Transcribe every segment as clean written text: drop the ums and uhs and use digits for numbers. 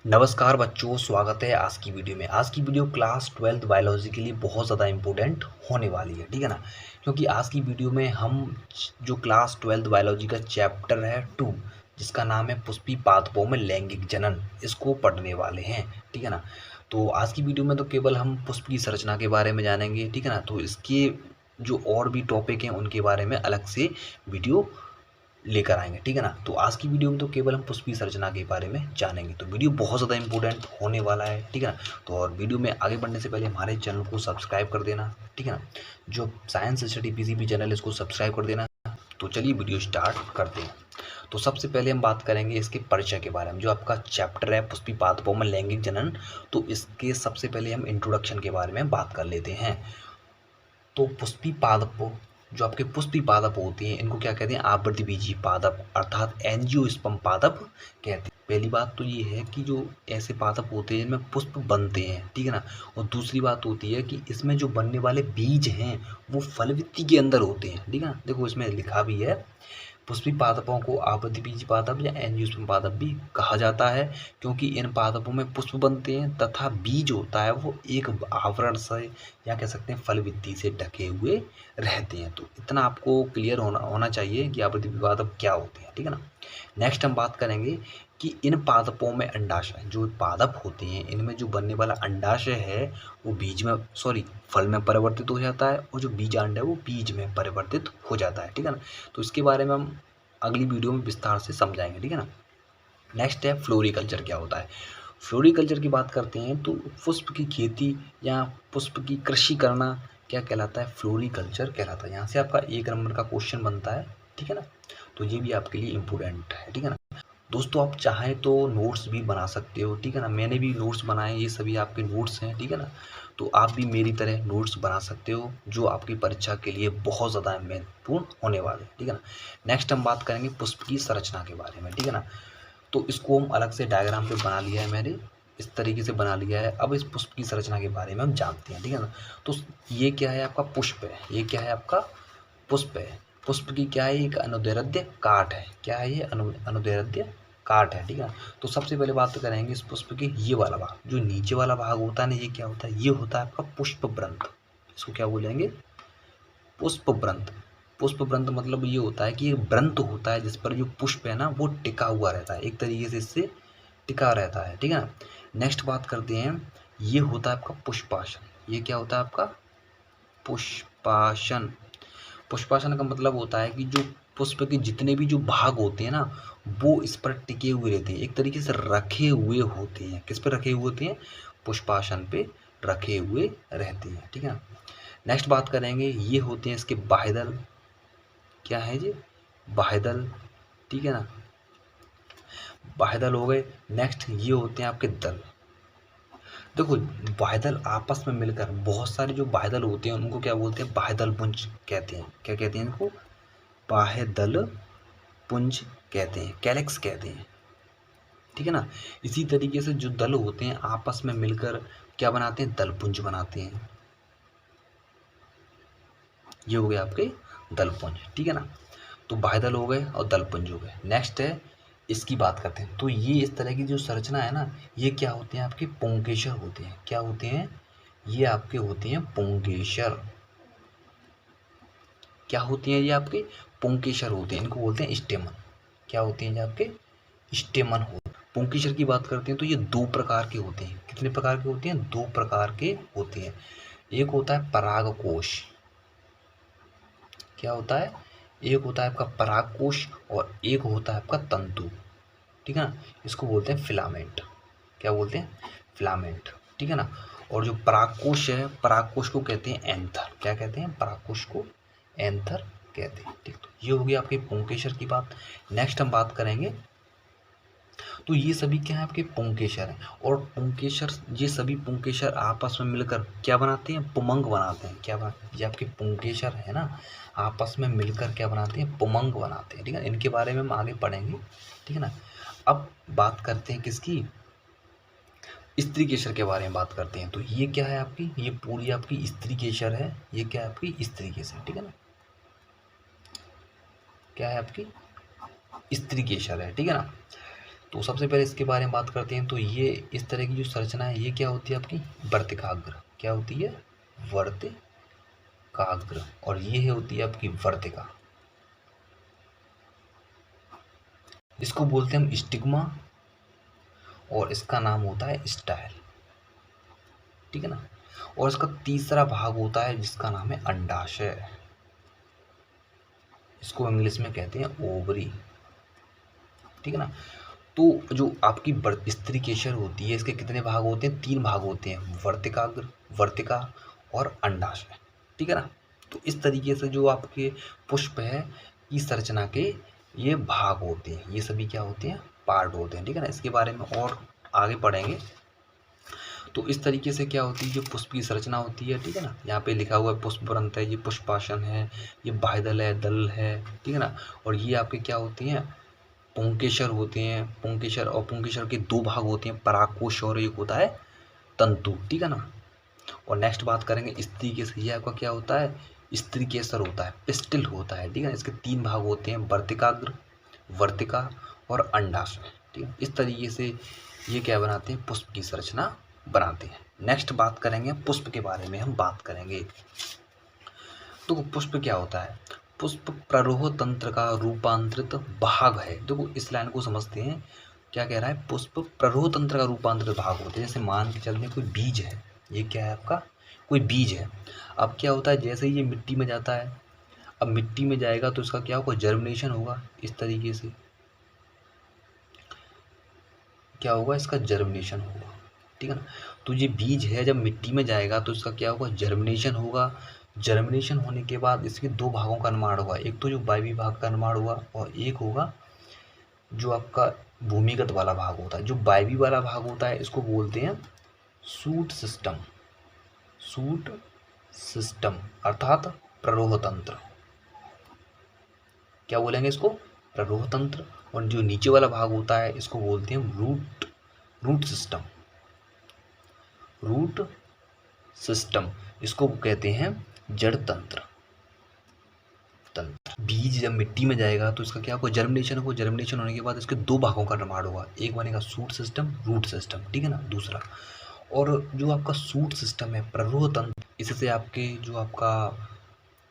नमस्कार बच्चों, स्वागत है आज की वीडियो में। आज की वीडियो क्लास 12th बायोलॉजी के लिए बहुत ज़्यादा इम्पोर्टेंट होने वाली है, ठीक है ना। क्योंकि आज की वीडियो में हम जो क्लास 12th बायोलॉजी का चैप्टर है 2, जिसका नाम है पुष्पी पादपों में लैंगिक जनन, इसको पढ़ने वाले हैं, ठीक है ना। तो आज की वीडियो में तो केवल हम पुष्प की संरचना के बारे में जानेंगे, ठीक है ना। तो इसके जो और भी टॉपिक हैं उनके बारे में अलग से वीडियो लेकर आएंगे, ठीक है ना। तो आज की वीडियो में तो केवल हम पुष्पी संरचना के बारे में जानेंगे, तो वीडियो बहुत ज़्यादा इंपॉर्टेंट होने वाला है, ठीक है ना। तो और वीडियो में आगे बढ़ने से पहले हमारे चैनल को सब्सक्राइब कर देना, ठीक है ना। जो साइंस स्टडी पीसीबी चैनल है इसको सब्सक्राइब कर देना। तो चलिए वीडियो स्टार्ट करते हैं। तो सबसे पहले हम बात करेंगे इसके परिचय के बारे में। जो आपका चैप्टर है पुष्पी पादपों में लैंगिक जनन, तो इसके सबसे पहले हम इंट्रोडक्शन के बारे में बात कर लेते हैं। तो पुष्पी पादप, जो आपके पुष्पी पादप होते हैं, इनको क्या कहते हैं? आवृतबीजी पादप अर्थात एंजियोस्पर्म पादप कहते हैं। पहली बात तो ये है कि जो ऐसे पादप होते हैं इनमें पुष्प बनते हैं, ठीक है ना। और दूसरी बात होती है कि इसमें जो बनने वाले बीज हैं वो फलवृत्ति के अंदर होते हैं, ठीक है ना। देखो इसमें लिखा भी है, पुष्पी पादपों को आवृतबीजी पादप या एंजियोस्पर्म पादप भी कहा जाता है, क्योंकि इन पादपों में पुष्प बनते हैं तथा बीज होता है वो एक आवरण से या कह सकते हैं फलवृत्ति से ढके हुए रहते हैं। तो इतना आपको क्लियर होना चाहिए कि आवृतबीजी पादप क्या होते हैं, ठीक है ना। नेक्स्ट हम बात करेंगे कि इन पादपों में अंडाशय, जो पादप होते हैं इनमें जो बनने वाला अंडाशय है वो बीज में फल में परिवर्तित हो जाता है, और जो बीजांड है वो बीज में परिवर्तित हो जाता है, ठीक है ना। तो इसके बारे में हम अगली वीडियो में विस्तार से समझाएंगे, ठीक है ना। नेक्स्ट है फ्लोरिकल्चर क्या होता है। फ्लोरिकल्चर की बात करते हैं तो पुष्प की खेती या पुष्प की कृषि करना क्या कहलाता है? फ्लोरिकल्चर कहलाता है। यहाँ से आपका 1 नंबर का क्वेश्चन बनता है, ठीक है ना। तो ये भी आपके लिए इम्पोर्टेंट है, ठीक है ना। दोस्तों आप चाहें तो नोट्स भी बना सकते हो, ठीक है ना। मैंने भी नोट्स बनाए, ये सभी आपके नोट्स हैं, ठीक है ना। तो आप भी मेरी तरह नोट्स बना सकते हो जो आपकी परीक्षा के लिए बहुत ज़्यादा महत्वपूर्ण होने वाले, ठीक है ना। नेक्स्ट हम बात करेंगे पुष्प की संरचना के बारे में, ठीक है ना। तो इसको हम अलग से डायग्राम पे बना लिया है मैंने, इस तरीके से बना लिया है। अब इस पुष्प की संरचना के बारे में हम जानते हैं, ठीक है ना। तो ये क्या है? आपका पुष्प है। ये क्या है? आपका पुष्प है। पुष्प की क्या है? एक अनुदैर्ध्य काट है। क्या है ये? अनुदैर्ध्य काट है, ठीक है। तो सबसे पहले बात करेंगे इस पुष्प के ये वाला भाग, जो नीचे वाला भाग होता है ना, ये क्या होता है? ये होता है आपका पुष्प व्रंत। इसको क्या बोलेंगे? पुष्प व्रंत। पुष्प व्रंत मतलब ये होता है कि एक व्रंत होता है जिस पर जो पुष्प है ना वो टिका हुआ रहता है, एक तरीके से इससे टिका रहता है, ठीक है ना। नेक्स्ट बात करते हैं, ये होता है आपका पुष्पासन। ये क्या होता है आपका? पुष्पासन। पुष्पासन का मतलब होता है कि जो पुष्प के जितने भी जो भाग होते हैं ना वो इस पर टिके हुए रहते हैं, एक तरीके से रखे हुए होते हैं। किस पे रखे हुए होते हैं? पुष्पासन पे रखे हुए रहते हैं, ठीक है। नेक्स्ट बात करेंगे, ये होते हैं इसके बाह्यदल। क्या है जी? बाह्यदल, ठीक है ना। बाह्यदल हो गए। नेक्स्ट ये होते हैं आपके दल। देखो बाह्यदल आपस में मिलकर बहुत सारे जो बाह्यदल होते हैं उनको क्या बोलते हैं? बाह्यदल पुंज कहते हैं। क्या कहते हैं इनको? बाह्यदल पुंज कहते हैं, कैलेक्स कहते हैं, ठीक है ना। इसी तरीके से जो दल होते हैं आपस में मिलकर क्या बनाते हैं? दलपुंज बनाते हैं। ये हो गए आपके दलपुंज, ठीक है ना। तो बाह्यदल हो गए और दलपुंज हो गए। नेक्स्ट है इसकी बात करते हैं। तो ये इस तरह की जो संरचना है ना, ये क्या होते हैं? आपके पुंकेसर होते हैं। क्या होते हैं? ये आपके होते हैं पुंकेसर। क्या होती हैं ये? आपके पुंकेसर होते हैं। इनको बोलते हैं स्टेमन। क्या होते हैं ये? आपके स्टेमन होते हैं। पुंकेसर की बात करते हैं तो ये 2 प्रकार के होते हैं। कितने प्रकार के होते हैं? 2 प्रकार के होते हैं। एक होता है परागकोश। क्या होता है? एक होता है आपका परागकोश और एक होता है आपका तंतु, ठीक है ना। इसको बोलते हैं फिलामेंट। क्या बोलते हैं? फिलामेंट, ठीक है ना। और जो परागकोश है, परागकोश को कहते हैं एंथर। क्या कहते हैं? परागकोश को एंथर कहते हैं, ठीक। तो ये होगी आपके पुंकेसर की बात। नेक्स्ट हम बात करेंगे, तो ये सभी क्या है? आपके पुंकेसर हैं। और पुंकेसर, ये सभी पुंकेसर आपस में मिलकर क्या बनाते हैं? पुमंग बनाते हैं। क्या बनाते हैं? ये आपके पुंकेसर है ना, आपस में मिलकर क्या बनाते हैं? पुमंग बनाते हैं, ठीक है। इनके बारे में हम आगे पढ़ेंगे, ठीक है ना। अब बात करते हैं किसकी? स्त्री केसर के बारे में बात करते हैं। तो ये क्या है आपकी? ये पूरी आपकी स्त्री केसर है। ये क्या है? आपकी स्त्री केसर, ठीक है ना। क्या है? आपकी स्त्री केसर है, ठीक है ना। तो सबसे पहले इसके बारे में बात करते हैं। तो ये इस तरह की जो संरचना है ये क्या होती है आपकी वर्तिकाग्र, क्या होती है वर्तिकाग्र, और ये होती है आपकी वर्तिका। इसको बोलते हैं हम स्टिग्मा और इसका नाम होता है स्टाइल, ठीक है ना। और इसका तीसरा भाग होता है जिसका नाम है अंडाशय, इसको इंग्लिश में कहते हैं ओवरी, ठीक है ना। तो जो आपकी स्त्री केशर होती है इसके कितने भाग होते हैं, 3 भाग होते हैं, वर्तिकाग्र, वर्तिका और अंडाशय, ठीक है ना। तो इस तरीके से जो आपके पुष्प है इस संरचना के ये भाग होते हैं, ये सभी क्या होते हैं, पार्ट होते हैं, ठीक है ना। इसके बारे में और आगे पढ़ेंगे। तो इस तरीके से क्या होती है जो पुष्प की संरचना होती है, ठीक है ना। यहाँ पे लिखा हुआ है पुष्प वृंत है, ये पुष्पासन है, ये बाह्यदल है, दल है, ठीक है ना। और ये आपके क्या होती हैं, पुंकेसर होते हैं, पुंकेसर, और पुंकेसर के 2 भाग होते हैं, परागकोश और एक होता है तंतु, ठीक है ना। और नेक्स्ट बात करेंगे स्त्री केसर, ये आपका क्या होता है, स्त्री केसर होता है, पिस्टिल होता है, ठीक है। इसके 3 भाग होते हैं, वर्तिकाग्र, वर्तिका और अंडाशय, ठीक है। इस तरीके से ये क्या बनाते हैं, पुष्प की संरचना बनाते हैं। नेक्स्ट बात करेंगे पुष्प के बारे में, हम बात करेंगे। तो पुष्प क्या होता है, पुष्प प्ररोह तंत्र का रूपांतरित भाग है। देखो इस लाइन को समझते हैं, क्या कह रहा है, पुष्प प्ररोह तंत्र का रूपांतरित भाग होते हैं। जैसे मान के चलते कोई बीज है, ये क्या है आपका, कोई बीज है। अब क्या होता है, जैसे ही ये मिट्टी में जाता है, अब मिट्टी में जाएगा तो इसका क्या होगा, जर्मिनेशन होगा। इस तरीके से क्या होगा, इसका जर्मिनेशन होगा, ठीक है ना। तो ये बीज है जब मिट्टी में जाएगा तो इसका क्या होगा, जर्मिनेशन होगा। जर्मिनेशन होने के बाद इसके 2 भागों का निर्माण होगा, एक तो जो वायवी भाग का निर्माण हुआ और एक होगा जो आपका भूमिगत वाला भाग होता है। जो वायवी वाला भाग होता है इसको बोलते हैं सूट सिस्टम, सूट सिस्टम अर्थात प्ररोह तंत्र, क्या बोलेंगे इसको, प्ररोह तंत्र। और जो नीचे वाला भाग होता है इसको बोलते हैं रूट सिस्टम, रूट सिस्टम, इसको कहते हैं जड़ तंत्र। बीज जब मिट्टी में जाएगा तो इसका क्या होगा, जर्मिनेशन होगा। जर्मिनेशन होने के बाद इसके 2 भागों का निर्माण होगा, एक बनेगा सूट सिस्टम, रूट सिस्टम, ठीक है ना, दूसरा। और जो आपका सूट सिस्टम है, प्ररोह तंत्र, इससे आपके जो आपका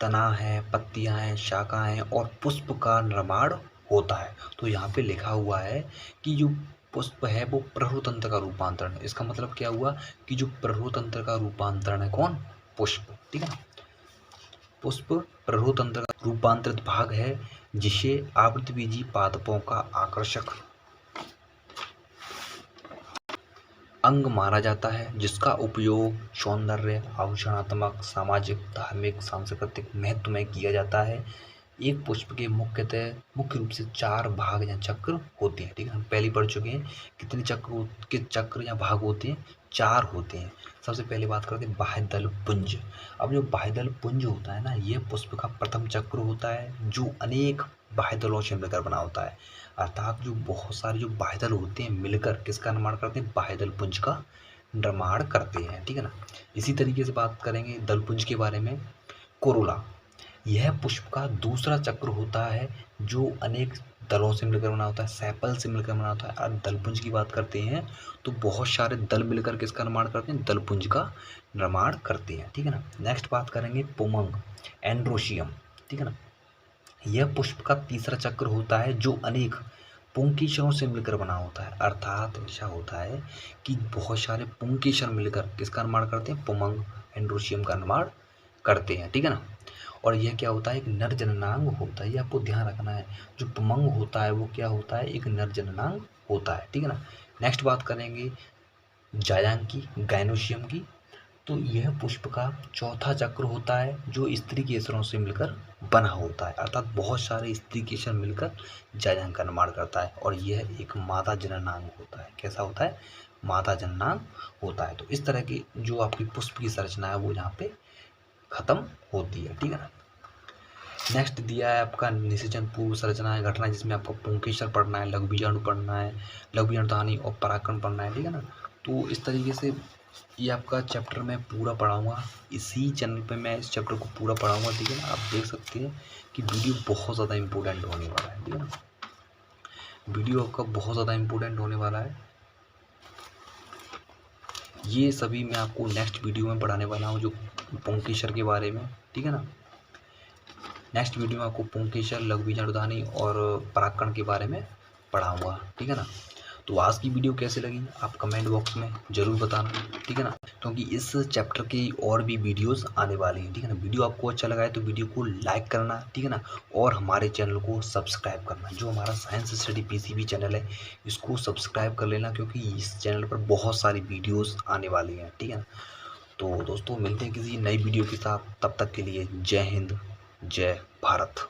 तना है, पत्तियां हैं, शाखाएं हैं और पुष्प का निर्माण होता है। तो यहाँ पे लिखा हुआ है कि जो पुष्प है वो प्ररोह तंत्र का रूपांतरण है। इसका मतलब क्या हुआ कि जो प्ररोह तंत्र का रूपांतरण है कौन, पुष्प, ठीक है ना। पुष्प प्ररोह तंत्र का रूपांतरित भाग है जिसे आवृतबीजी पादपों का आकर्षक अंग माना जाता है, जिसका उपयोग सौंदर्य, आभूषणात्मक, सामाजिक, धार्मिक, सांस्कृतिक महत्व में किया जाता है। एक पुष्प के मुख्य रूप से 4 भाग या चक्र होते हैं, ठीक है। हम पहले पढ़ चुके हैं कितने चक्र या भाग होते हैं, 4 होते हैं। सबसे पहले बात करते हैं बाह्यदल पुंज। अब जो बाह्यदल पुंज होता है ना, ये पुष्प का प्रथम चक्र होता है जो अनेक बाह्यदलों से मिलकर बना होता है। अर्थात जो बहुत सारे जो बाह्यदल होते हैं मिलकर किसका निर्माण करते हैं, बाह्यदल पुंज का निर्माण करते हैं, ठीक है ना। इसी तरीके से बात करेंगे दलपुंज के बारे में। कोरोला, यह पुष्प का दूसरा चक्र होता है जो अनेक दलों से मिलकर बना होता है, सेपल से मिलकर बना होता है। और दलपुंज की बात करते हैं तो बहुत सारे दल मिलकर किसका निर्माण करते हैं, दलपुंज का निर्माण करते हैं, ठीक है ना। नेक्स्ट बात करेंगे पुमंग, एंड्रोशियम, ठीक है ना। यह पुष्प का तीसरा चक्र होता है जो अनेक पुंकेसरों से मिलकर बना होता है। अर्थात ऐसा होता है कि बहुत सारे पुंकेसर मिलकर किसका निर्माण करते हैं, पुमंग एंड्रोशियम का निर्माण करते हैं, ठीक है ना। और यह क्या होता है, एक नर जननांग होता है, ये आपको ध्यान रखना है। जो पुमंग होता है वो क्या होता है, एक नर जननांग होता है, ठीक है ना। नेक्स्ट बात करेंगे जायांग की, गायनोशियम की। तो यह पुष्प का चौथा चक्र होता है जो स्त्री केसरों से मिलकर बना होता है। अर्थात बहुत सारे स्त्री केसर मिलकर जायांग का निर्माण करता है। और यह एक मादा जननांग होता है, कैसा होता है, मादा जननांग होता है। तो इस तरह की जो आपकी पुष्प की संरचना है वो यहाँ पे खत्म होती है, ठीक है ना। नेक्स्ट दिया है आपका निषेचन पूर्व संरचना है घटना, जिसमें आपको पुंकेसर पढ़ना है, लघु बीजाणु पढ़ना है, लघु बीजाणुधानी और परागकण पढ़ना है, ठीक है ना। तो इस तरीके से ये आपका चैप्टर मैं पूरा पढ़ाऊँगा, इसी चैनल पे मैं इस चैप्टर को पूरा पढ़ाऊँगा, ठीक है ना। आप देख सकते हैं कि वीडियो बहुत ज़्यादा इंपॉर्टेंट होने वाला है, ठीक है ना। वीडियो आपका बहुत ज़्यादा इम्पोर्टेंट होने वाला है। ये सभी मैं आपको नेक्स्ट वीडियो में पढ़ाने वाला हूँ, जो पुंकेसर के बारे में, ठीक है ना। नेक्स्ट वीडियो में आपको पुंकेसर, लघुवीर उदानी और परागकण के बारे में पढ़ाऊँगा, ठीक है ना। तो आज की वीडियो कैसे लगी आप कमेंट बॉक्स में ज़रूर बताना, ठीक है ना, क्योंकि इस चैप्टर की और भी वीडियोस आने वाली हैं, ठीक है ना। वीडियो आपको अच्छा लगा है तो वीडियो को लाइक करना, ठीक है ना, और हमारे चैनल को सब्सक्राइब करना। जो हमारा साइंस स्टडी पीसीबी चैनल है इसको सब्सक्राइब कर लेना, क्योंकि इस चैनल पर बहुत सारी वीडियोज़ आने वाली हैं, ठीक है ना। तो दोस्तों मिलते हैं किसी नई वीडियो के साथ, तब तक के लिए जय हिंद, जय भारत।